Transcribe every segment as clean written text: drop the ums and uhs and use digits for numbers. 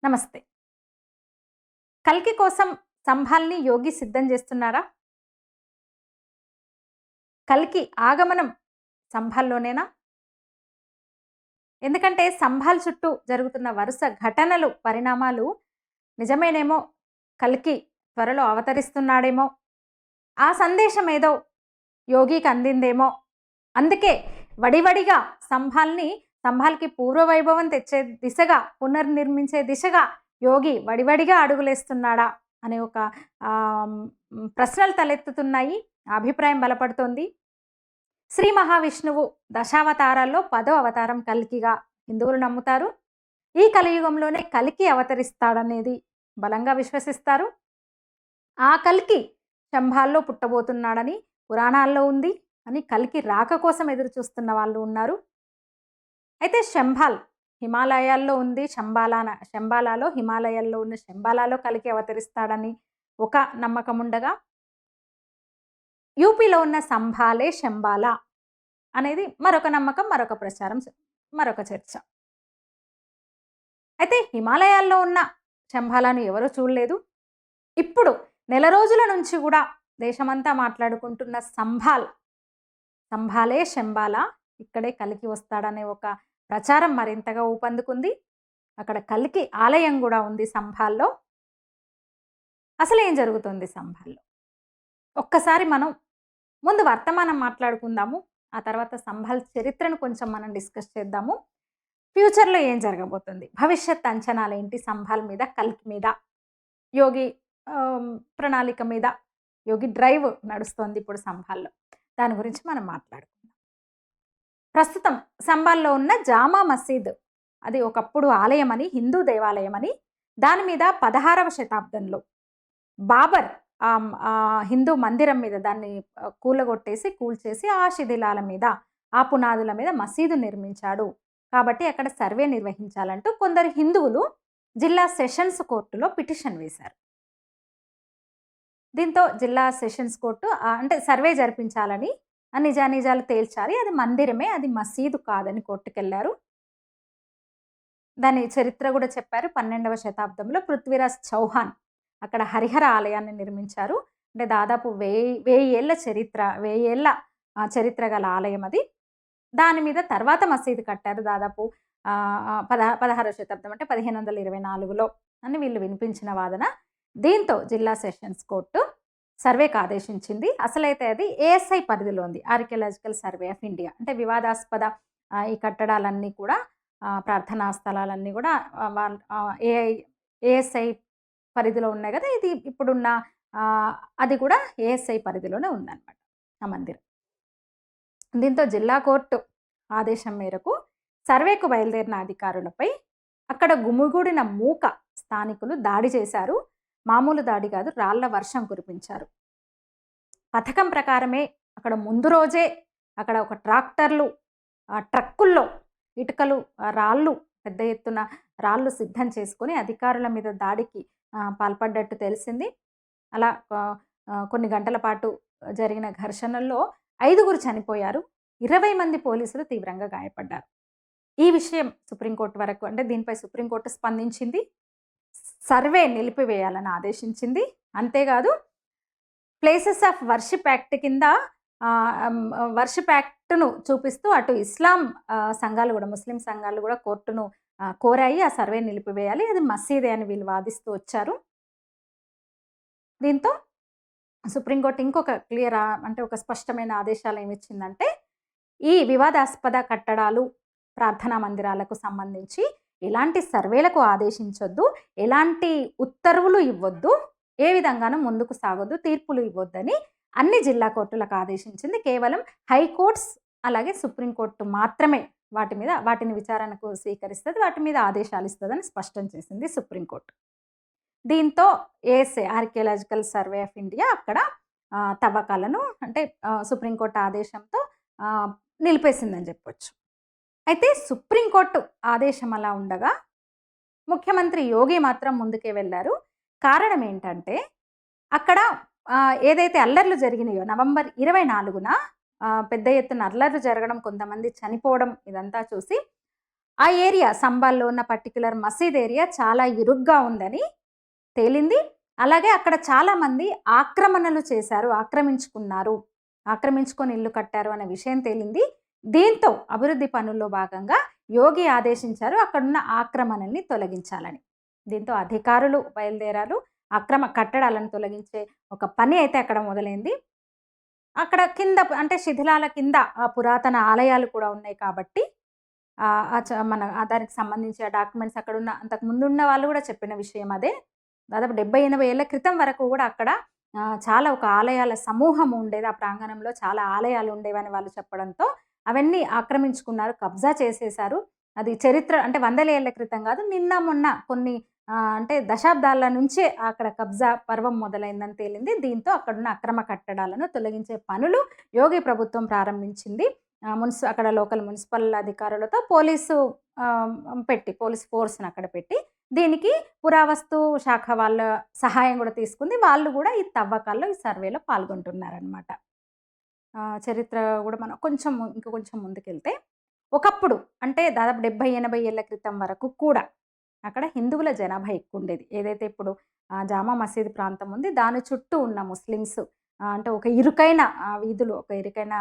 నమస్తే. కల్కి కోసం సంభాల్‌ని యోగి సిద్ధం చేస్తున్నారా? కల్కి ఆగమనం సంభాల్‌లోనేనా? ఎందుకంటే సంభాల్ చుట్టూ జరుగుతున్న వరుస ఘటనలు, పరిణామాలు నిజమేనేమో, కల్కి త్వరలో అవతరిస్తున్నాడేమో, ఆ సందేశం ఏదో యోగికి అందిందేమో, అందుకే వడివడిగా సంభాల్‌కి పూర్వవైభవం తెచ్చే దిశగా, పునర్నిర్మించే దిశగా యోగి వడివడిగా అడుగులేస్తున్నాడా అనే ఒక ప్రశ్నలు తలెత్తుతున్నాయి. అభిప్రాయం బలపడుతోంది. శ్రీ మహావిష్ణువు దశావతారాల్లో 10వ అవతారం కల్కిగా హిందువులు నమ్ముతారు. ఈ కలియుగంలోనే కల్కి అవతరిస్తాడనేది బలంగా విశ్వసిస్తారు. ఆ కల్కి శంభాల్లో పుట్టబోతున్నాడని పురాణాల్లో ఉంది అని కల్కి రాక కోసం ఎదురు చూస్తున్న వాళ్ళు ఉన్నారు. అయితే శంభాల్ హిమాలయాల్లో ఉంది. శంబాలాలో హిమాలయాల్లో ఉన్న శంబాలాలో కల్కి అవతరిస్తాడని ఒక నమ్మకం ఉండగా, యూపీలో ఉన్న సంభాలే శంబాలా అనేది మరొక నమ్మకం, మరొక ప్రచారం, మరొక చర్చ. అయితే హిమాలయాల్లో ఉన్న శంబాలాను ఎవరూ చూడలేదు. ఇప్పుడు నెల రోజుల నుంచి కూడా దేశమంతా మాట్లాడుకుంటున్న సంభాలే శంబాలా, ఇక్కడే కల్కి వస్తాడనే ఒక ప్రచారం మరింతగా ఊపందుకుంది. అక్కడ కల్కి ఆలయం కూడా ఉంది సంభాల్లో. అసలు ఏం జరుగుతుంది సంభాల్లో? ఒక్కసారి మనం ముందు వర్తమానం మాట్లాడుకుందాము. ఆ తర్వాత సంభాల్ చరిత్రను కొంచెం మనం డిస్కస్ చేద్దాము. ఫ్యూచర్‌లో ఏం జరగబోతుంది? భవిష్యత్ అంచనాలేంటి సంభాల్ మీద, కల్కి మీద, యోగి ప్రణాళిక మీద? యోగి డ్రైవ్ నడుస్తోంది ఇప్పుడు సంభాల్లో. దాని గురించి మనం మాట్లాడుకుందాం. ప్రస్తుతం సంభాల్లో ఉన్న జామా మసీద్, అది ఒకప్పుడు ఆలయమని, హిందూ దేవాలయమని, దాని మీద 16వ శతాబ్దంలో బాబర్ హిందూ మందిరం మీద దాన్ని కూల్చేసి ఆ శిథిలాల మీద, ఆ పునాదుల మీద మసీదు నిర్మించాడు. కాబట్టి అక్కడ సర్వే నిర్వహించాలంటూ కొందరు హిందువులు జిల్లా సెషన్స్ కోర్టులో పిటిషన్ వేశారు. దీంతో జిల్లా సెషన్స్ కోర్టు అంటే సర్వే జరిపించాలని, నిజానిజాలు తేల్చాలి, అది మందిరమే, అది మసీదు కాదని కోర్టుకెళ్లారు. దాని చరిత్ర కూడా చెప్పారు. 12వ శతాబ్దంలో పృథ్వీరాజ్ చౌహాన్ అక్కడ హరిహర ఆలయాన్ని నిర్మించారు. అంటే దాదాపు 1000 ఏళ్ల చరిత్ర గల ఆలయం అది. దాని మీద తర్వాత మసీదు కట్టారు దాదాపు 16వ శతాబ్దం, అంటే 1524లో అని వీళ్ళు వినిపించిన వాదన. దీంతో జిల్లా సెషన్స్ కోర్టు సర్వేకు ఆదేశించింది. అసలైతే అది ఏఎస్ఐ పరిధిలో ఉంది, ఆర్కియలాజికల్ సర్వే ఆఫ్ ఇండియా. అంటే వివాదాస్పద ఈ కట్టడాలన్నీ కూడా, ప్రార్థనా స్థలాలన్నీ కూడా ఏఎస్ఐ పరిధిలో ఉన్నాయి కదా. ఇది ఇప్పుడున్న అది కూడా ఏఎస్ఐ పరిధిలోనే ఉందన్నమాట ఆ మందిరం. దీంతో జిల్లా కోర్టు ఆదేశం మేరకు సర్వేకు బయలుదేరిన అధికారులపై అక్కడ గుమిగూడిన మూక స్థానికులు దాడి చేశారు. మామూలు దాడి కాదు, రాళ్ల వర్షం కురిపించారు. పథకం ప్రకారమే అక్కడ ముందు రోజే అక్కడ ఒక ట్రక్కుల్లో ఇటుకలు, రాళ్ళు, పెద్ద ఎత్తున రాళ్ళు సిద్ధం చేసుకొని అధికారుల మీద దాడికి పాల్పడ్డట్టు తెలిసింది. అలా కొన్ని గంటల పాటు జరిగిన ఘర్షణల్లో 5గురు చనిపోయారు. 20 మంది పోలీసులు తీవ్రంగా గాయపడ్డారు. ఈ విషయం సుప్రీంకోర్టు వరకు, అంటే దీనిపై సుప్రీంకోర్టు స్పందించింది. సర్వే నిలిపివేయాలని ఆదేశించింది. అంతేకాదు, ప్లేసెస్ ఆఫ్ వర్షిప్ యాక్ట్ కింద వర్షిప్ యాక్ట్ను చూపిస్తూ అటు ఇస్లాం సంఘాలు కూడా, ముస్లిం సంఘాలు కూడా కోర్టును కోరాయి ఆ సర్వే నిలిపివేయాలి, అది మసీదే అని వీళ్ళు వాదిస్తూ వచ్చారు. దీంతో సుప్రీంకోర్టు ఇంకొక అంటే ఒక స్పష్టమైన ఆదేశాలు ఏమిచ్చిందంటే, ఈ వివాదాస్పద కట్టడాలు, ప్రార్థనా మందిరాలకు సంబంధించి ఎలాంటి సర్వేలకు ఆదేశించొద్దు, ఎలాంటి ఉత్తర్వులు ఇవ్వద్దు, ఏ విధంగానూ ముందుకు సాగొద్దు, తీర్పులు ఇవ్వొద్దని అన్ని జిల్లా కోర్టులకు ఆదేశించింది. కేవలం హైకోర్ట్స్ అలాగే సుప్రీంకోర్టు మాత్రమే వాటిని విచారణకు స్వీకరిస్తుంది, వాటి మీద ఆదేశాలు ఇస్తుందని స్పష్టం చేసింది సుప్రీంకోర్టు. దీంతో ASI, archaeological survey of India, అక్కడ తవ్వకాలను అంటే సుప్రీంకోర్టు ఆదేశంతో నిలిపేసిందని చెప్పొచ్చు. అయితే సుప్రీంకోర్టు ఆదేశం అలా ఉండగా ముఖ్యమంత్రి యోగి మాత్రం ముందుకే వెళ్ళారు. కారణం ఏంటంటే, అక్కడ ఏదైతే అల్లర్లు జరిగినాయో నవంబర్ 24న పెద్ద ఎత్తున అల్లర్లు జరగడం, కొంతమంది చనిపోవడం ఇదంతా చూసి ఆ ఏరియా సంబాల్లో ఉన్న పర్టిక్యులర్ మసీద్ ఏరియా చాలా ఇరుగ్గా ఉందని తేలింది. అలాగే అక్కడ చాలామంది ఆక్రమణలు చేశారు, ఆక్రమించుకొని ఇల్లు కట్టారు అనే విషయం తేలింది. దీంతో అభివృద్ధి పనుల్లో భాగంగా యోగి ఆదేశించారు అక్కడున్న ఆక్రమణల్ని తొలగించాలని. దీంతో అధికారులు బయలుదేరారు. అక్రమ కట్టడాలను తొలగించే ఒక పని అయితే అక్కడ మొదలైంది. అక్కడ కింద అంటే శిథిలాల కింద పురాతన ఆలయాలు కూడా ఉన్నాయి కాబట్టి మన దానికి సంబంధించి ఆ డాక్యుమెంట్స్ అక్కడున్న అంతకు ముందున్న వాళ్ళు కూడా చెప్పిన విషయం అదే. దాదాపు 70-80 ఏళ్ల క్రితం వరకు కూడా అక్కడ చాలా ఒక ఆలయాల సమూహం ఉండేది. ఆ ప్రాంగణంలో చాలా ఆలయాలు ఉండేవని వాళ్ళు చెప్పడంతో అవన్నీ ఆక్రమించుకున్నారు, కబ్జా చేసేశారు. అది చరిత్ర అంటే వందల ఏళ్ల క్రితం కాదు, నిన్న మొన్న కొన్ని అంటే దశాబ్దాల నుంచే అక్కడ కబ్జా పర్వం మొదలైందని తేలింది. దీంతో అక్కడున్న అక్రమ కట్టడాలను తొలగించే పనులు యోగి ప్రభుత్వం ప్రారంభించింది. అక్కడ లోకల్ మున్సిపల్ అధికారులతో పోలీసు పోలీస్ ఫోర్స్‌ని అక్కడ పెట్టి దీనికి పురావస్తు శాఖ వాళ్ళ సహాయం కూడా తీసుకుంది. వాళ్ళు కూడా ఈ తవ్వకాల్లో, ఈ సర్వేలో పాల్గొంటున్నారనమాట. చరిత్ర కూడా మనం కొంచెం ముందుకెళ్తే ఒకప్పుడు అంటే దాదాపు 70-80 ఏళ్ల క్రితం వరకు కూడా అక్కడ హిందువుల జనాభా ఎక్కువుండేది. ఏదైతే ఇప్పుడు జామా మసీద్ ప్రాంతం ఉంది, దాని చుట్టూ ఉన్న ముస్లిమ్స్ అంటే ఒక ఇరుకైన వీధులు, ఒక ఇరుకైన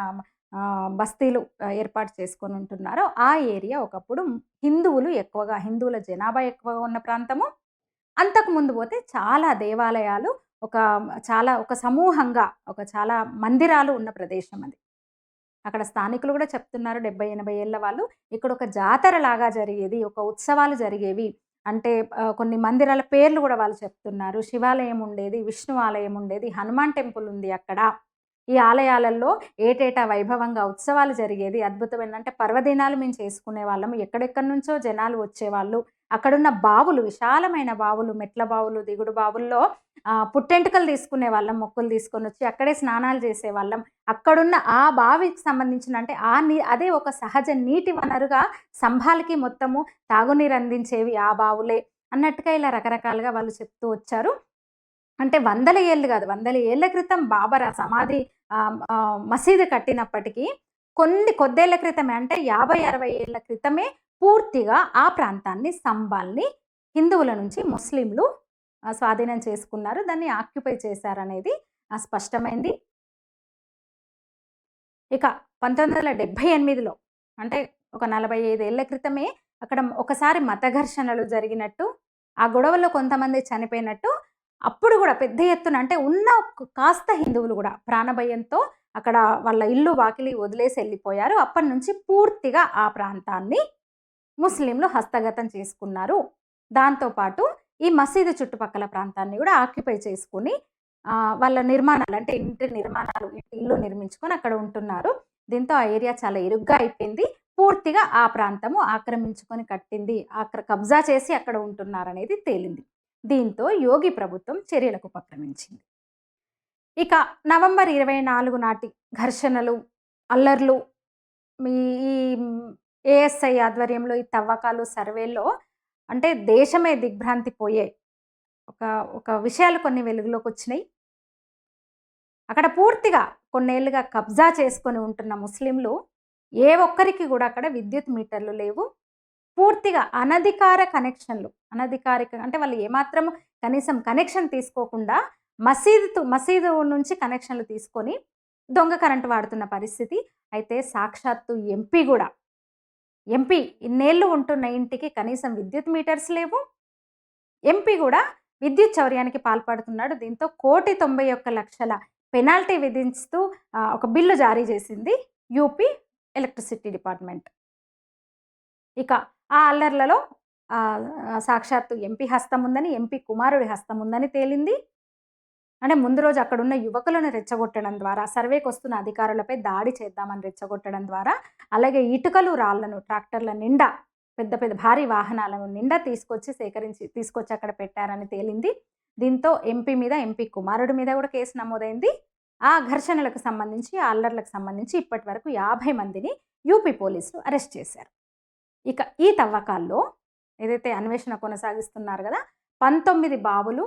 బస్తీలు ఏర్పాటు చేసుకొని ఉంటున్నారో ఆ ఏరియా ఒకప్పుడు హిందువుల జనాభా ఎక్కువగా ఉన్న ప్రాంతము. అంతకుముందు పోతే చాలా దేవాలయాలు, ఒక సమూహంగా చాలా మందిరాలు ఉన్న ప్రదేశం అది. అక్కడ స్థానికులు కూడా చెప్తున్నారు, 70-80 ఏళ్ల వాళ్ళు, ఇక్కడ ఒక జాతరలాగా జరిగేది, ఒక ఉత్సవాలు జరిగేవి. అంటే కొన్ని మందిరాల పేర్లు కూడా వాళ్ళు చెప్తున్నారు. శివాలయం ఉండేది, విష్ణు ఆలయం ఉండేది, హనుమాన్ టెంపుల్ ఉంది అక్కడ. ఈ ఆలయాలలో ఏటేటా వైభవంగా ఉత్సవాలు జరిగేది. అద్భుతమైన అంటే పర్వదినాలు మేము చేసుకునే వాళ్ళము. ఎక్కడెక్కడి నుంచో జనాలు వచ్చేవాళ్ళు. అక్కడున్న బావులు, విశాలమైన బావులు, మెట్ల బావులు, దిగుడు బావుల్లో పుట్టెంటుకలు తీసుకునే వాళ్ళం, మొక్కులు తీసుకొని వచ్చి అక్కడే స్నానాలు చేసేవాళ్ళం. అక్కడున్న ఆ బావికి సంబంధించిన అంటే అదే ఒక సహజ నీటి వనరుగా సంభాల్కి మొత్తము తాగునీరు అందించేవి ఆ బావులే అన్నట్టుగా ఇలా రకరకాలుగా వాళ్ళు చెప్తూ వచ్చారు. అంటే వందల ఏళ్ళు కాదు, వందల ఏళ్ల క్రితం బాబర్ సమాధి మసీదు కట్టినప్పటికీ కొద్దేళ్ల క్రితమే అంటే 50-60 ఏళ్ల క్రితమే పూర్తిగా ఆ ప్రాంతాన్ని, సంబాల్ని హిందువుల నుంచి ముస్లింలు స్వాధీనం చేసుకున్నారు. దాన్ని ఆక్యుపై చేశారనేది స్పష్టమైంది. ఇక 1978లో అంటే ఒక 45 ఏళ్ల క్రితమే అక్కడ ఒకసారి మత ఘర్షణలు జరిగినట్టు, ఆ గొడవల్లో కొంతమంది చనిపోయినట్టు, అప్పుడు కూడా పెద్ద ఎత్తున అంటే ఉన్న కాస్త హిందువులు కూడా ప్రాణభయంతో అక్కడ వాళ్ళ ఇల్లు వాకిలి వదిలేసి వెళ్ళిపోయారు. అప్పటి నుంచి పూర్తిగా ఆ ప్రాంతాన్ని ముస్లింలు హస్తగతం చేసుకున్నారు. దాంతోపాటు ఈ మసీదు చుట్టుపక్కల ప్రాంతాన్ని కూడా ఆక్యుపై చేసుకుని వాళ్ళ నిర్మాణాలు అంటే ఇల్లు నిర్మించుకొని అక్కడ ఉంటున్నారు. దీంతో ఆ ఏరియా చాలా ఇరుగ్గా అయిపోయింది. పూర్తిగా ఆ ప్రాంతము ఆక్రమించుకొని కట్టింది, కబ్జా చేసి అక్కడ ఉంటున్నారనేది తేలింది. దీంతో యోగి ప్రభుత్వం చర్యలకు ఉపక్రమించింది. ఇక నవంబర్ 24 నాటి ఘర్షణలు, అల్లర్లు, ఈ ఏఎస్ఐ ఆధ్వర్యంలో ఈ తవ్వకాలు, సర్వేల్లో అంటే దేశమే దిగ్భ్రాంతి పోయే ఒక విషయాలు కొన్ని వెలుగులోకి వచ్చినాయి. అక్కడ పూర్తిగా కొన్నేళ్లుగా కబ్జా చేసుకొని ఉంటున్న ముస్లింలు ఏ ఒక్కరికి కూడా అక్కడ విద్యుత్ మీటర్లు లేవు. పూర్తిగా అనధికారిక అంటే వాళ్ళు ఏమాత్రము కనీసం కనెక్షన్ తీసుకోకుండా మసీదు నుంచి కనెక్షన్లు తీసుకొని దొంగ కరెంటు వాడుతున్న పరిస్థితి. అయితే సాక్షాత్తు ఎంపీ ఇన్నేళ్ళు ఉంటున్న ఇంటికి కనీసం విద్యుత్ మీటర్స్ లేవు. ఎంపీ కూడా విద్యుత్ చౌర్యానికి పాల్పడుతున్నాడు. దీంతో 1,91,00,000 పెనాల్టీ విధిస్తూ ఒక బిల్లు జారీ చేసింది యూపీ ఎలక్ట్రిసిటీ డిపార్ట్మెంట్. ఇక ఆ అల్లర్లలో సాక్షాత్తు ఎంపీ హస్తం ఉందని, ఎంపీ కుమారుడి హస్తం ఉందని తేలింది. అంటే ముందు రోజు అక్కడున్న యువకులను రెచ్చగొట్టడం ద్వారా, సర్వేకి వస్తున్న అధికారులపై దాడి చేద్దామని రెచ్చగొట్టడం ద్వారా, అలాగే ఇటుకలు, రాళ్లను ట్రాక్టర్ల నిండా పెద్ద భారీ వాహనాలను నిండా తీసుకొచ్చి అక్కడ పెట్టారని తేలింది. దీంతో ఎంపీ కుమారుడి మీద కూడా కేసు నమోదైంది. ఆ ఘర్షణలకు సంబంధించి, ఆ అల్లర్లకు సంబంధించి ఇప్పటి వరకు 50 మందిని యూపీ పోలీసులు అరెస్ట్ చేశారు. ఇక ఈ తవ్వకాల్లో ఏదైతే అన్వేషణ కొనసాగిస్తున్నారు కదా, 19 బావులు,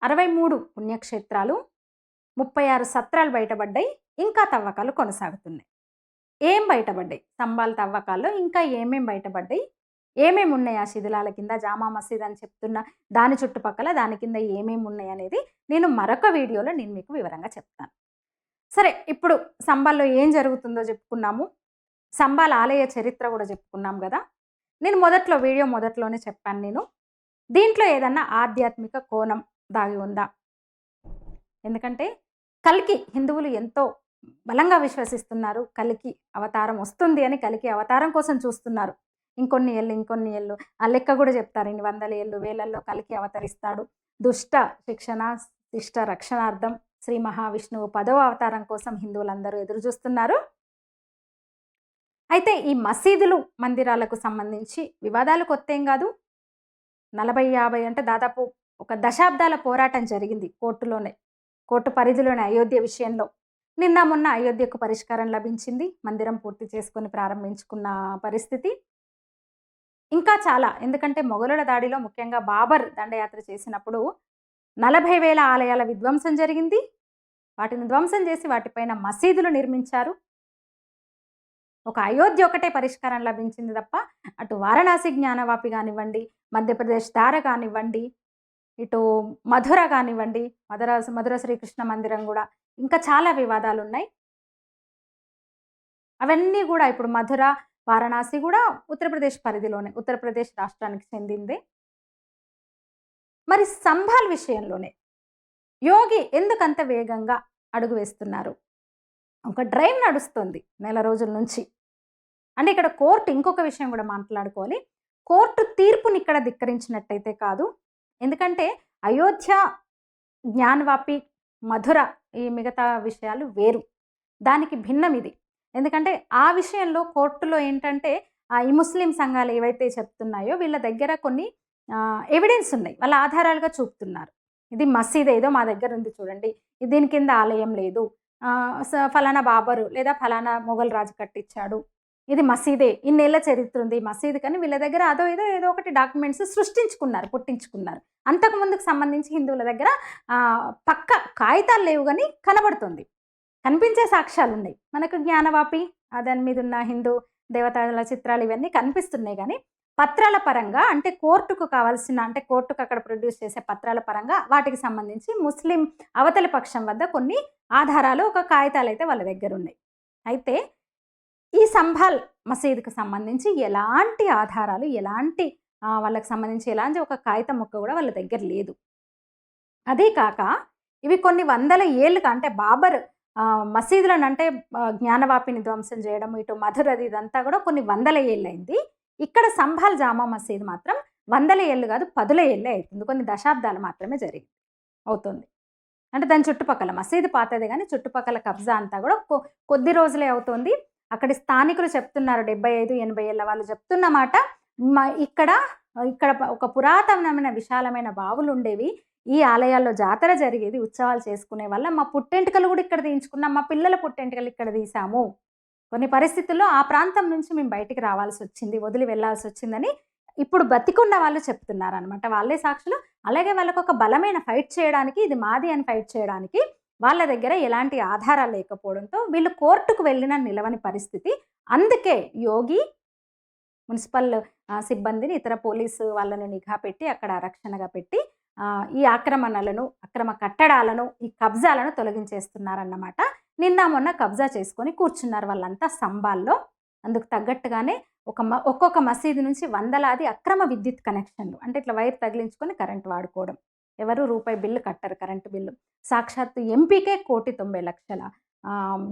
63 పుణ్యక్షేత్రాలు, 36 సత్రాలు బయటపడ్డాయి. ఇంకా తవ్వకాలు కొనసాగుతున్నాయి. ఏం బయటపడ్డాయి? సంబాల్ తవ్వకాల్లో ఇంకా ఏమేం బయటపడ్డాయి? ఏమేమి ఉన్నాయి ఆ శిథిలాల కింద? జామా మసీద్ అని చెప్తున్న దాని చుట్టుపక్కల దాని కింద ఏమేమి ఉన్నాయి అనేది నేను మరొక వీడియోలో నేను మీకు వివరంగా చెప్తాను. సరే, ఇప్పుడు సంబాల్లో ఏం జరుగుతుందో చెప్పుకున్నాము. సంబాల్ ఆలయ చరిత్ర కూడా చెప్పుకున్నాం గదా! నేను వీడియో మొదట్లోనే చెప్పాను నేను. దీంట్లో ఏదన్నా ఆధ్యాత్మిక కోణం దాగి ఉందా? ఎందుకంటే కల్కి హిందువులు ఎంతో బలంగా విశ్వసిస్తున్నారు. కల్కి అవతారం వస్తుంది అని, కల్కి అవతారం కోసం చూస్తున్నారు. ఇంకొన్ని ఏళ్ళు ఆ లెక్క కూడా చెప్తారు. ఇన్ని వందల ఏళ్ళు, వేలల్లో కల్కి అవతరిస్తాడు. దుష్ట శిక్షణ, శిష్ట రక్షణార్థం శ్రీ మహావిష్ణువు 10వ అవతారం కోసం హిందువులందరూ ఎదురు చూస్తున్నారు. అయితే ఈ మసీదులు, మందిరాలకు సంబంధించి వివాదాలు కొత్తేం కాదు. 40, 50 అంటే దాదాపు ఒక దశాబ్దాల పోరాటం జరిగింది కోర్టు పరిధిలోనే అయోధ్య విషయంలో. నిన్న మొన్న అయోధ్యకు పరిష్కారం లభించింది. మందిరం పూర్తి చేసుకొని ప్రారంభించుకున్న పరిస్థితి. ఇంకా చాలా, ఎందుకంటే మొఘలుల దాడిలో ముఖ్యంగా బాబర్ దండయాత్ర చేసినప్పుడు 40,000 ఆలయాల విధ్వంసం జరిగింది. వాటిని ధ్వంసం చేసి వాటిపైన మసీదులు నిర్మించారు. ఒక అయోధ్య ఒకటే పరిష్కారం లభించింది తప్ప అటు వారణాసి జ్ఞానవాపి కానివ్వండి, మధ్యప్రదేశ్ దార కానివ్వండి, ఇటు మధుర కానివ్వండి, మధుర శ్రీకృష్ణ మందిరం కూడా, ఇంకా చాలా వివాదాలు ఉన్నాయి. అవన్నీ కూడా ఇప్పుడు మధుర, వారణాసి కూడా ఉత్తరప్రదేశ్ పరిధిలోనే, ఉత్తరప్రదేశ్ రాష్ట్రానికి చెందింది. మరి సంభాల్ విషయంలోనే యోగి ఎందుకంత వేగంగా అడుగు వేస్తున్నారు? ఒక డ్రైవ్ నడుస్తుంది నెల రోజుల నుంచి. అంటే ఇక్కడ కోర్టు ఇంకొక విషయం కూడా మాట్లాడుకోవాలి. కోర్టు తీర్పుని ఇక్కడ ధిక్కరించినట్టయితే కాదు. ఎందుకంటే అయోధ్య, జ్ఞానవాపి, మధుర ఈ మిగతా విషయాలు వేరు. దానికి భిన్నం ఇది. ఎందుకంటే ఆ విషయంలో కోర్టులో ఏంటంటే ఈ ముస్లిం సంఘాలు ఏవైతే చెప్తున్నాయో వీళ్ళ దగ్గర కొన్ని ఎవిడెన్స్ ఉన్నాయి. వాళ్ళ ఆధారాలుగా చూపుతున్నారు. ఇది మసీద్ ఏదో మా దగ్గర ఉంది చూడండి, దీని కింద ఆలయం లేదు, ఫలానా బాబరు లేదా ఫలానా మొఘల్ రాజు కట్టించాడు, ఇది మసీదే, ఇన్నేళ్ల చరిత్ర ఉంది మసీదు, కానీ వీళ్ళ దగ్గర ఏదో ఒకటి డాక్యుమెంట్స్ పుట్టించుకున్నారు. అంతకు ముందుకు సంబంధించి హిందువుల దగ్గర పక్క కాగితాలు లేవు, కానీ కనిపించే సాక్ష్యాలు ఉన్నాయి. మనకు జ్ఞానవాపి దాని మీద ఉన్న హిందూ దేవతల చిత్రాలు ఇవన్నీ కనిపిస్తున్నాయి. కానీ పత్రాల పరంగా, అంటే కోర్టుకు కావాల్సిన, అంటే కోర్టుకు అక్కడ ప్రొడ్యూస్ చేసే పత్రాల పరంగా వాటికి సంబంధించి ముస్లిం అవతలి పక్షం వద్ద కొన్ని ఆధారాలు, ఒక కాగితాలు అయితే వాళ్ళ దగ్గర ఉన్నాయి. అయితే ఈ సంభాల్ మసీదుకు సంబంధించి ఎలాంటి ఆధారాలు, ఎలాంటి వాళ్ళకి సంబంధించి ఎలాంటి ఒక కాగితం ముక్క కూడా వాళ్ళ దగ్గర లేదు. అదే కాక ఇవి కొన్ని వందల ఏళ్ళుగా, అంటే బాబర్ మసీదులను, అంటే జ్ఞానవాపిని ధ్వంసం చేయడం, ఇటు మధురది, ఇదంతా కూడా కొన్ని వందల ఏళ్ళైంది. ఇక్కడ సంభాల్ జామా మసీద్ మాత్రం వందల ఏళ్ళు కాదు, 10ల ఏళ్ళే అవుతుంది. కొన్ని దశాబ్దాలు మాత్రమే అవుతుంది. అంటే దాని చుట్టుపక్కల మసీదు పాతదే, కానీ చుట్టుపక్కల కబ్జా అంతా కూడా కొద్ది రోజులే అవుతుంది. అక్కడి స్థానికులు చెప్తున్నారు, 75, 80 ఏళ్ళ వాళ్ళు చెప్తున్న మాట, ఇక్కడ ఒక పురాతనమైన విశాలమైన బావులు ఉండేవి, ఈ ఆలయాల్లో జాతర జరిగేది, ఉత్సవాలు చేసుకునే వల్ల మా పుట్టెంటుకలు కూడా ఇక్కడ తీయించుకున్నాం, మా పిల్లల పుట్టెంటుకలు ఇక్కడ తీసాము, కొన్ని పరిస్థితుల్లో ఆ ప్రాంతం నుంచి మేము బయటికి రావాల్సి వచ్చింది, వదిలి వెళ్లాల్సి వచ్చిందని ఇప్పుడు బతికున్న వాళ్ళు చెప్తున్నారనమాట. వాళ్ళే సాక్షులు. అలాగే వాళ్ళకు ఒక బలమైన ఫైట్ చేయడానికి, ఇది మాది అని ఫైట్ చేయడానికి వాళ్ళ దగ్గర ఎలాంటి ఆధారాలు లేకపోవడంతో వీళ్ళు కోర్టుకు వెళ్ళిన నిలవని పరిస్థితి. అందుకే యోగి మున్సిపల్ సిబ్బందిని, ఇతర పోలీసు వాళ్ళను నిఘా పెట్టి, అక్కడ రక్షణగా పెట్టి ఈ ఆక్రమణలను, అక్రమ కట్టడాలను, ఈ కబ్జాలను తొలగించేస్తున్నారన్నమాట. నిన్న మొన్న కబ్జా చేసుకొని కూర్చున్నారు వాళ్ళంతా సంబాల్లో. అందుకు తగ్గట్టుగానే ఒక్కొక్క మసీదు నుంచి వందలాది అక్రమ విద్యుత్ కనెక్షన్లు, అంటే ఇట్లా వైర్ తగిలించుకొని కరెంటు వాడుకోవడం. ఎవరు రూపాయి బిల్లు కట్టరు, కరెంటు బిల్లు. సాక్షాత్తు ఎంపీకే 1,90,00,000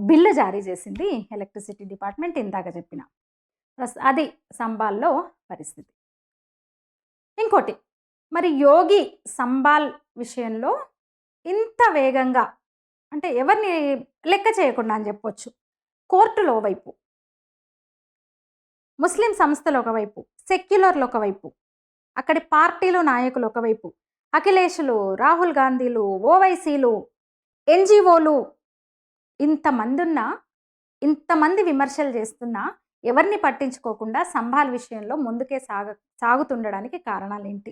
బిల్లు జారీ చేసింది ఎలక్ట్రిసిటీ డిపార్ట్మెంట్, ఇందాక చెప్పిన. అది సంబాల్లో పరిస్థితి. ఇంకోటి, మరి యోగి సంబాల్ విషయంలో ఇంత వేగంగా, అంటే ఎవరిని లెక్క చేయకుండా అని చెప్పొచ్చు. కోర్టులో ఒకవైపు, ముస్లిం సంస్థలు ఒకవైపు, సెక్యులర్లు ఒకవైపు, అక్కడి పార్టీలు నాయకులు ఒకవైపు, అఖిలేష్లు, రాహుల్ గాంధీలు, ఓవైసీలు, ఎన్జిఓలు, ఇంతమంది విమర్శలు చేస్తున్నా ఎవరిని పట్టించుకోకుండా సంభాల్ విషయంలో ముందుకే సాగుతుండడానికి కారణాలు ఏంటి?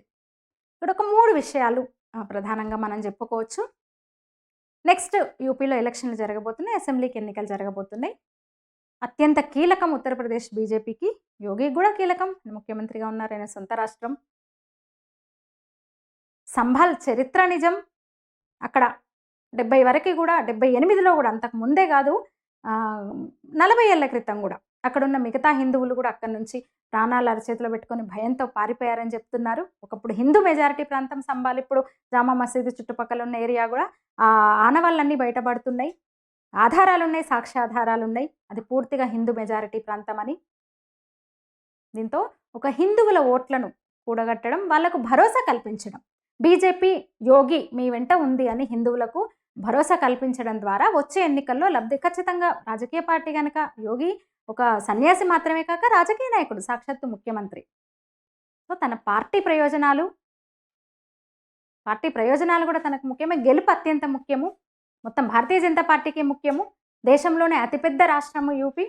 ఇక్కడ ఒక 3 విషయాలు ప్రధానంగా మనం చెప్పుకోవచ్చు. నెక్స్ట్ యూపీలో ఎలక్షన్లు జరగబోతున్నాయి, అసెంబ్లీకి ఎన్నికలు జరగబోతున్నాయి. అత్యంత కీలకం ఉత్తరప్రదేశ్ బీజేపీకి. యోగికి కూడా కీలకం, ముఖ్యమంత్రిగా ఉన్నారు, ఆయన సొంత రాష్ట్రం. సంభాల్ చరిత్ర నిజం. అక్కడ 70 వరకు కూడా, 78లో కూడా, అంతకు ముందే కాదు, 40 ఏళ్ల క్రితం కూడా అక్కడున్న మిగతా హిందువులు కూడా అక్కడి నుంచి ప్రాణాలు అరచేతిలో పెట్టుకొని భయంతో పారిపోయారని చెప్తున్నారు. ఒకప్పుడు హిందూ మెజారిటీ ప్రాంతం సంభాల్, ఇప్పుడు జామా మసీదు చుట్టుపక్కల ఉన్న ఏరియా కూడా ఆ ఆనవాళ్ళన్నీ బయటపడుతున్నాయి. ఆధారాలున్నాయి, సాక్ష్యాధారాలున్నాయి, అది పూర్తిగా హిందూ మెజారిటీ ప్రాంతం అని. దీంతో ఒక హిందువుల ఓట్లను కూడగట్టడం, వాళ్లకు భరోసా కల్పించడం, బీజేపీ యోగి మీ వెంట ఉంది అని హిందువులకు భరోసా కల్పించడం ద్వారా వచ్చే ఎన్నికల్లో లబ్ధి ఖచ్చితంగా. రాజకీయ పార్టీ కనుక, యోగి ఒక సన్యాసి మాత్రమే కాక రాజకీయ నాయకుడు, సాక్షాత్తు ముఖ్యమంత్రి. సో తన పార్టీ ప్రయోజనాలు కూడా తనకు ముఖ్యమే. గెలుపు అత్యంత ముఖ్యము, మొత్తం భారతీయ జనతా పార్టీకి ముఖ్యము. దేశంలోనే అతిపెద్ద రాష్ట్రము యూపీ.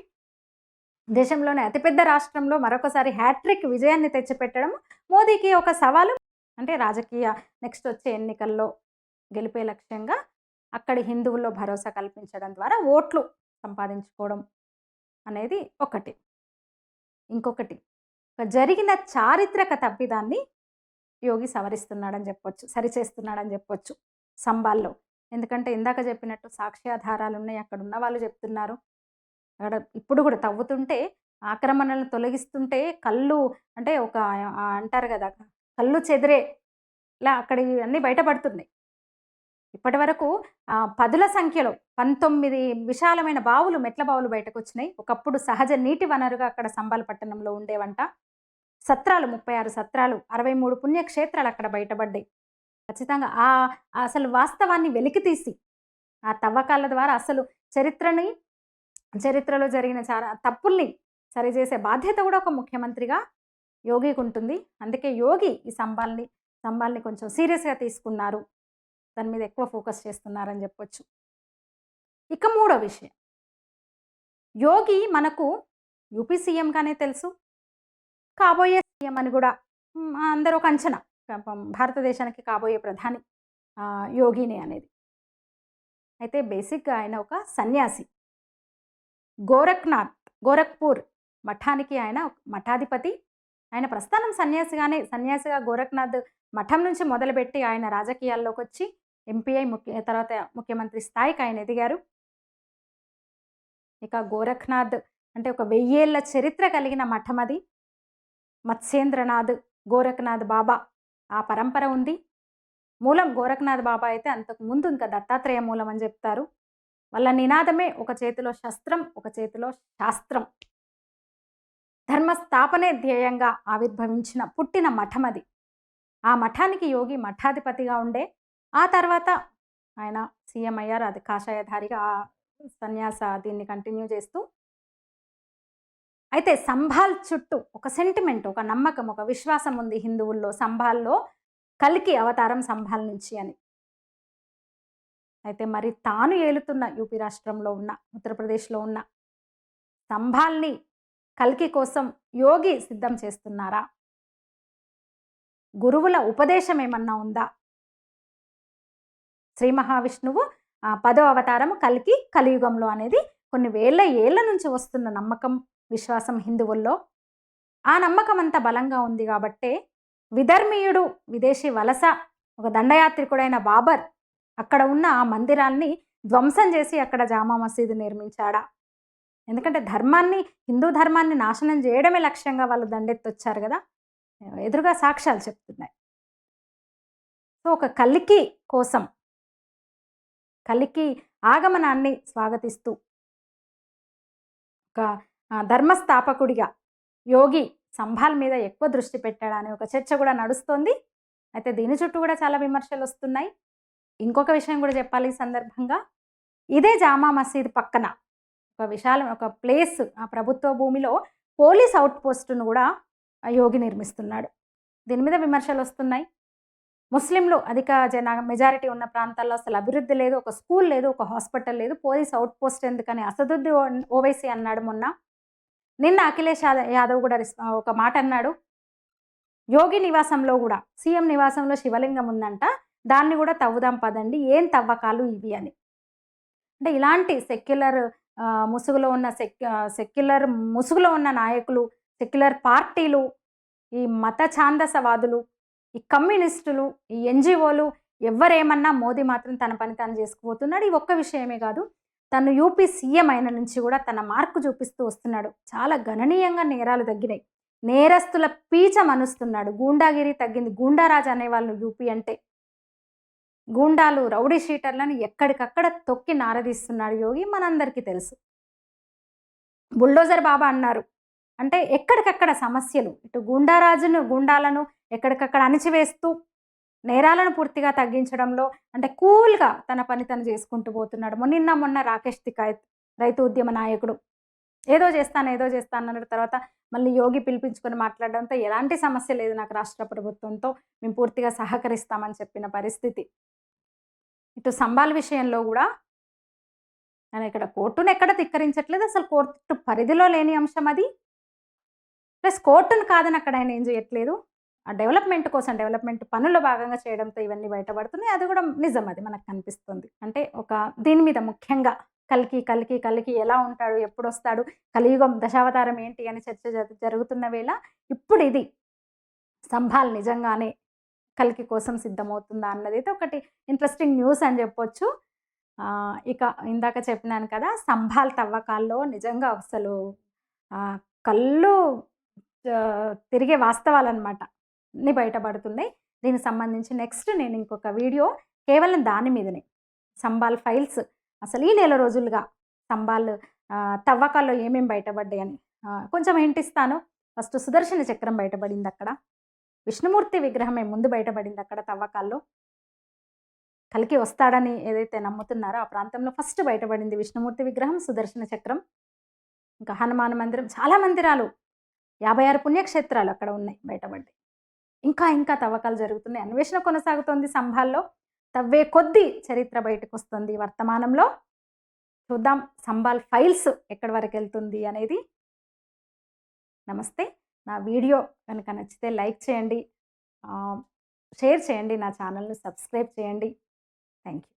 దేశంలోనే అతిపెద్ద రాష్ట్రంలో మరొకసారి హ్యాట్రిక్ విజయాన్ని తెచ్చిపెట్టడం మోదీకి ఒక సవాలు. అంటే రాజకీయ నెక్స్ట్ వచ్చే ఎన్నికల్లో గెలిపే లక్ష్యంగా అక్కడి హిందువుల్లో భరోసా కల్పించడం ద్వారా ఓట్లు సంపాదించుకోవడం అనేది ఒకటి. ఇంకొకటి, జరిగిన చారిత్రక తప్పిదాన్ని యోగి సవరిస్తున్నాడని చెప్పొచ్చు, సరిచేస్తున్నాడని చెప్పొచ్చు సంబాల్లో. ఎందుకంటే ఇందాక చెప్పినట్టు సాక్ష్యాధారాలు ఉన్నాయి, అక్కడ ఉన్న వాళ్ళు చెప్తున్నారు. అక్కడ ఇప్పుడు కూడా తవ్వుతుంటే, ఆక్రమణలను తొలగిస్తుంటే కళ్ళు అంటే ఒక అంటారు కదా, కళ్ళు చెదిరేలా అక్కడ అన్నీ బయటపడుతున్నాయి. ఇప్పటి వరకు 10ల సంఖ్యలో 19 విశాలమైన బావులు, మెట్ల బావులు బయటకు వచ్చినాయి. ఒకప్పుడు సహజ నీటి వనరుగా అక్కడ సంబాల్ పట్టణంలో ఉండేవంట. సత్రాలు, 36 సత్రాలు, 63 పుణ్యక్షేత్రాలు అక్కడ బయటపడ్డాయి. ఖచ్చితంగా అసలు వాస్తవాన్ని వెలికితీసి ఆ తవ్వకాల ద్వారా అసలు చరిత్రలో జరిగిన తప్పుల్ని సరిచేసే బాధ్యత కూడా ఒక ముఖ్యమంత్రిగా యోగికి ఉంటుంది. అందుకే యోగి ఈ సంబాల్ని కొంచెం సీరియస్గా తీసుకున్నారు, దాని మీద ఎక్కువ ఫోకస్ చేస్తున్నారని చెప్పొచ్చు. ఇక మూడో విషయం, యోగి మనకు యూపీ సీఎంగానే తెలుసు, కాబోయే సీఎం అని కూడా అందరూ ఒక అంచనా. భారతదేశానికి కాబోయే ప్రధాని యోగినే అనేది. అయితే బేసిక్గా ఆయన ఒక సన్యాసి. గోరఖ్పూర్ మఠానికి ఆయన మఠాధిపతి. ఆయన ప్రస్థానం సన్యాసిగా గోరఖ్నాథ్ మఠం నుంచి మొదలుపెట్టి ఆయన రాజకీయాల్లోకి వచ్చి ఎంపీ అయి తర్వాత ముఖ్యమంత్రి స్థాయికి ఆయన ఎదిగారు. ఇక గోరఖ్నాథ్ అంటే ఒక 1000 ఏళ్ల చరిత్ర కలిగిన మఠం అది. మత్స్యేంద్రనాథ్ గోరఖ్నాథ్ బాబా ఆ పరంపర ఉంది. మూలం గోరఖ్నాథ్ బాబా అయితే అంతకు ముందు ఇంకా దత్తాత్రేయ మూలం అని చెప్తారు. వాళ్ళ నినాదమే ఒక చేతిలో శస్త్రం, ఒక చేతిలో శాస్త్రం. ధర్మస్థాపనే ధ్యేయంగా పుట్టిన మఠం అది. ఆ మఠానికి యోగి మఠాధిపతిగా ఉండే, ఆ తర్వాత ఆయన సీఎం అయ్యారు. అది కాషాయధారిగా సన్యాస దీన్ని కంటిన్యూ చేస్తూ. అయితే సంభాల్ చుట్టూ ఒక సెంటిమెంట్, ఒక నమ్మకం, ఒక విశ్వాసం ఉంది హిందువుల్లో. సంభాల్లో కల్కి అవతారం సంభాల్ నుంచి అని. అయితే మరి తాను ఏలుతున్న యూపీ రాష్ట్రంలో ఉన్న, ఉత్తరప్రదేశ్లో ఉన్న సంభాల్ని కల్కి కోసం యోగి సిద్ధం చేస్తున్నారా? గురువుల ఉపదేశం ఏమన్నా ఉందా? శ్రీ మహావిష్ణువు 10వ అవతారం కల్కి కలియుగంలో అనేది కొన్ని వేల ఏళ్ల నుంచి వస్తున్న నమ్మకం, విశ్వాసం హిందువుల్లో. ఆ నమ్మకం అంత బలంగా ఉంది కాబట్టే విధర్మీయుడు, విదేశీ వలస, ఒక దండయాత్రికుడైన బాబర్ అక్కడ ఉన్న ఆ మందిరాల్ని ధ్వంసం చేసి అక్కడ జామా మసీదు నిర్మించాడా? ఎందుకంటే హిందూ ధర్మాన్ని నాశనం చేయడమే లక్ష్యంగా వాళ్ళు దండెత్తొచ్చారు కదా, ఎదురుగా సాక్ష్యాలు చెప్తున్నాయి. సో ఒక కల్కి కోసం, కల్కి ఆగమనాన్ని స్వాగతిస్తూ ఒక ధర్మస్థాపకుడిగా యోగి సంభాల్ మీద ఎక్కువ దృష్టి పెట్టాడని ఒక చర్చ కూడా నడుస్తోంది. అయితే దీని చుట్టూ కూడా చాలా విమర్శలు వస్తున్నాయి. ఇంకొక విషయం కూడా చెప్పాలి ఈ సందర్భంగా, ఇదే జామా మసీద్ పక్కన ఒక ప్లేస్, ఆ ప్రభుత్వ భూమిలో పోలీస్ అవుట్ పోస్టును కూడా యోగి నిర్మిస్తున్నాడు. దీని మీద విమర్శలు వస్తున్నాయి. ముస్లింలు అధిక మెజారిటీ ఉన్న ప్రాంతాల్లో అసలు అభివృద్ధి లేదు, ఒక స్కూల్ లేదు, ఒక హాస్పిటల్ లేదు, పోలీస్ అవుట్ పోస్ట్ ఎందుకని అసదుద్దీన్ ఓవైసీ అన్నాడు మొన్న. నిన్న అఖిలేష్ యాదవ్ కూడా ఒక మాట అన్నాడు, యోగి నివాసంలో కూడా, సీఎం నివాసంలో శివలింగం ఉందంట, దాన్ని కూడా తవ్వుదాం పదండి, ఏం తవ్వకాలు ఇవి అని. అంటే ఇలాంటి ముసుగులో ఉన్న సెక్యులర్ ముసుగులో ఉన్న నాయకులు, సెక్యులర్ పార్టీలు, ఈ మత ఛాందసవాదులు, ఈ కమ్యూనిస్టులు, ఈ ఎన్‌జీఓలు ఎవ్వరేమన్నా మోదీ మాత్రం తన పని తాను చేసుకుపోతున్నాడు. ఈ ఒక్క విషయమే కాదు. తను యూపీ సీఎం అయిన నుంచి కూడా తన మార్కు చూపిస్తూ వస్తున్నాడు. చాలా గణనీయంగా నేరాలు తగ్గినాయి. నేరస్తుల పీచ మనుస్తున్నాడు. గూండాగిరి తగ్గింది. గూండారాజు అనేవాళ్ళు యూపీ అంటే. గూండాలు, రౌడీ షీటర్లను ఎక్కడికక్కడ తొక్కి నారదీస్తున్నాడు యోగి మనందరికీ తెలుసు. బుల్డోజర్ బాబా అన్నారు. అంటే ఎక్కడికక్కడ సమస్యలు ఇటు గూండాలను ఎక్కడికక్కడ అణిచివేస్తూ నేరాలను పూర్తిగా తగ్గించడంలో అంటే కూల్‌గా తన పని తను చేసుకుంటూ పోతున్నాడు. మొన్న రాకేష్ తికాయత్ రైతు ఉద్యమ నాయకుడు. ఏదో చేస్తాను అన్న తర్వాత మళ్ళీ యోగి పిలిపించుకొని మాట్లాడడంతో ఎలాంటి సమస్య లేదు నాకు రాష్ట్ర ప్రభుత్వంతో. మేము పూర్తిగా సహకరిస్తామని చెప్పిన పరిస్థితి. ఇటు సంబాల్ విషయంలో గూడా ఆయన ఇక్కడ కోర్టును ఎక్కడ ధిక్కరించట్లేదు. అసలు కోర్టు పరిధిలో లేని అంశం అది. ప్లస్ కోర్టును కాదని అక్కడ ఆయన ఏం చేయట్లేదు. ఆ డెవలప్‌మెంట్ పనుల్లో భాగంగా చేయడంతో ఇవన్నీ బయటపడుతున్నాయి. అది కూడా నిజం, అది మనకు కనిపిస్తుంది. అంటే దీని మీద ముఖ్యంగా కల్కి ఎలా ఉంటాడు? ఎప్పుడొస్తాడు? కలియుగం దశావతారం ఏంటి? అని చర్చ జరుగుతున్న వేళ ఇప్పుడు ఇది సంభాల్ నిజంగానే కల్కి కోసం సిద్ధమవుతుందా అన్నదైతే ఒకటి ఇంట్రెస్టింగ్ న్యూస్ అని చెప్పొచ్చు. ఇక ఇందాక చెప్పినాను కదా! సంభాల్ తవ్వకాల్లో నిజంగా అసలు కళ్ళు తిరిగే వాస్తవాలన్నమాట. అన్నీ బయటపడుతున్నాయి. దీనికి సంబంధించి నెక్స్ట్ నేను ఇంకొక వీడియో కేవలం దాని మీదనే. సంబాల్ ఫైల్స్ అసలు ఈ నెల రోజులుగా సంబాల్ తవ్వకాల్లో ఏమేమి బయటపడ్డాయని కొంచెం హింట్ ఇస్తాను. ఫస్ట్ సుదర్శన చక్రం బయటపడింది అక్కడ. విష్ణుమూర్తి విగ్రహమే ముందు బయటపడింది అక్కడ తవ్వకాల్లో. కల్కి వస్తాడని ఏదైతే నమ్ముతున్నారో ఆ ప్రాంతంలో ఫస్ట్ బయటపడింది విష్ణుమూర్తి విగ్రహం, సుదర్శన చక్రం, ఇంకా హనుమాన్ మందిరం, చాలా మందిరాలు, 56 పుణ్యక్షేత్రాలు అక్కడ ఉన్నాయి బయటపడ్డాయి. ఇంకా తవ్వకాలు జరుగుతున్నాయి. అన్వేషణ కొనసాగుతోంది సంభాల్లో. తవ్వే కొద్దీ చరిత్ర బయటకొస్తుంది వర్తమానంలో. చూద్దాం సంబాల్ ఫైల్స్ ఎక్కడి వరకు వెళ్తుంది అనేది. నమస్తే. నా వీడియో కనుక నచ్చితే లైక్ చేయండి, షేర్ చేయండి, నా ఛానల్‌ని సబ్స్క్రైబ్ చేయండి. Thank you.